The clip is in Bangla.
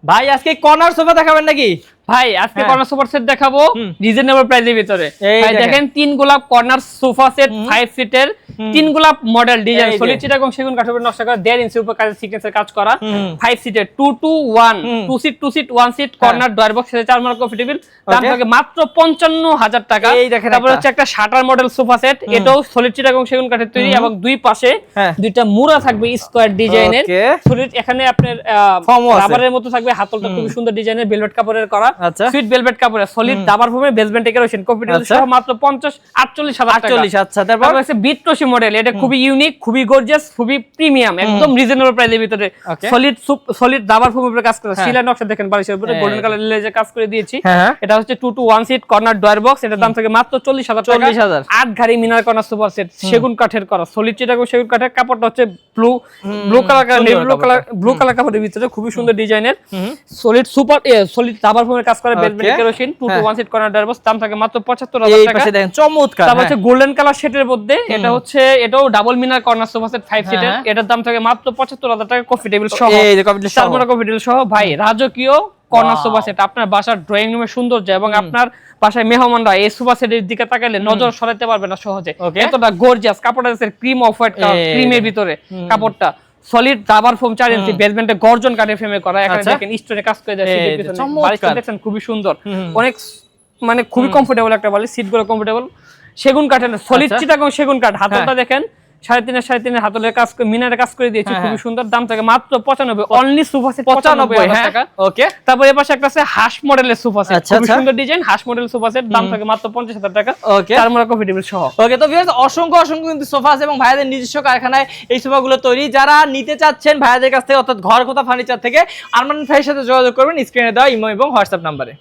ভাই আজকে কর্নার সোফা দেখাবেন নাকি? ভাই আজকে কর্নার সোফা সেট দেখাবো রিজনেবল প্রাইসের ভিতরে। ভাই দেখেন 3 গোলাপ কর্নার সোফা সেট 5 সিটের 3 গোলাপ মডেল ডিজাইন সলিড চিটা এবং সেগুন কাঠের উপর নকশা করা 1.5 ইঞ্চি উপর কাজের সিকোয়েন্সের কাজ করা 5 সিটের 2 to 1 2 seat 1 seat corner drawer box সাথে 4 মার কমফোর্টেবল দাম থাকে মাত্র 55000 টাকা। তারপর হচ্ছে একটা শাটার মডেল সোফা সেট, এটাও সলিড চিটা এবং সেগুন কাঠের তৈরি এবং দুই পাশে দুইটা মুড়া থাকবে স্কয়ার ডিজাইনের সলিড। এখানে আপনার রাবারের মতো থাকবে, হাতলটা খুব সুন্দর ডিজাইনের ভেলভেট কাপড়ের করা সুইট ভেলভেট কাপড়ের সলিড দাবার ফোমে বেসমেন্ট ডেকোরেশন কমফোর্টেবল সহ মাত্র 48000 টাকা। 48। আচ্ছা তারপর আছে বিট্রোসি মডেল, এটা খুবই ইউনিক, খুবই গর্জিয়াস, খুবই প্রিমিয়াম, একদম রিজনেবল প্রাইসের ভিতরে সলিড দাবার ফোমের উপরে কাজ করা সিলা নকশা দেখেন বালিশের উপরে গোল্ডেন কালার লেজে কাজ করে দিয়েছি। এটা হচ্ছে 2 to 1 seat corner drawer box, এটার দাম থাকে মাত্র 40000 টাকা। 40000 8 ঘাড়ি মিনার কর্নার সোফা সেট সেগুন কাঠের করা সলিড চিটা এবং সেগুন কাঠের কাপড়টা হচ্ছে ব্লু কালার কাপড়ের ভিতরে খুবই সুন্দর ডিজাইনের সলিড সলিড দাবার ফোমের কাজ করে basement decoration 2 to 1 seat corner drawer box, দাম থাকে মাত্র 75000 টাকা। দেখেন চমৎকার। তারপর হচ্ছে গোল্ডেন কালার সেটের মধ্যে এটাও ডাবল মিনার কর্নার সোফা সেট 5 সিটার, এটার দাম থাকে মাত্র 75000 টাকা কফি টেবিল সহ। এই যে কফি টেবিল সহ, কফি টেবিল সহ ভাই রাজকীয় কর্নার সোফা সেট আপনার বাসার ড্রয়িং রুমের সৌন্দর্য এবং আপনার বাসায় মেহমানরা এই সোফা সেটের দিকে তাকালে নজর সরাতে পারবে না সহজে, এতটা গর্জিয়াস। কাপড়টা আছে ক্রিম অফ হোয়াইট কালার, ক্রিমের ভিতরে কাপড়টা সলিড রাবার ফোম 4 ইঞ্চি বেসমেন্টে গর্জন কাঠের ফ্রেমে করা, এখানে দেখেন স্টোনে কাজ করে দেওয়া সিটের পিছনে বালিশটা দেখেন খুবই সুন্দর, অনেক মানে খুবই কমফোর্টেবল একটা বালিশ, সিটগুলো কমফোর্টেবল সেগুন কাঠের সলিড চিটাগং সেগুন কাঠ। হাতলটা দেখেন 3.5 হাতলের কাজ মিনারের কাজ করে দিয়েছি, খুবই সুন্দর, দাম থাকে মাত্র 95 অনলি সোফা সেট 95000 টাকা। ওকে তারপর এর পাশে একটা আছে হাঁস মডেলের সোফা সেট, খুবই সুন্দর ডিজাইন হাঁস মডেল সোফা সেট, দাম থাকে মাত্র 50000 টাকা। ওকে তার মধ্যে কফি টেবিল সহ। ওকে তো ভিউয়ার্স অসংখ্য কিন্তু সোফা আছে এবং ভাইয়াদের নিজস্ব কারখানায় এই সোফাগুলো তৈরি। যারা নিতে চাচ্ছেন ভাইয়াদের কাছ থেকে অর্থাৎ ঘর কথা ফার্নিচার থেকে আরমান ভাইয়ের সাথে যোগাযোগ করবেন স্ক্রিনে দেওয়া ইমো এবং হোয়াটসঅ্যাপ নম্বরে।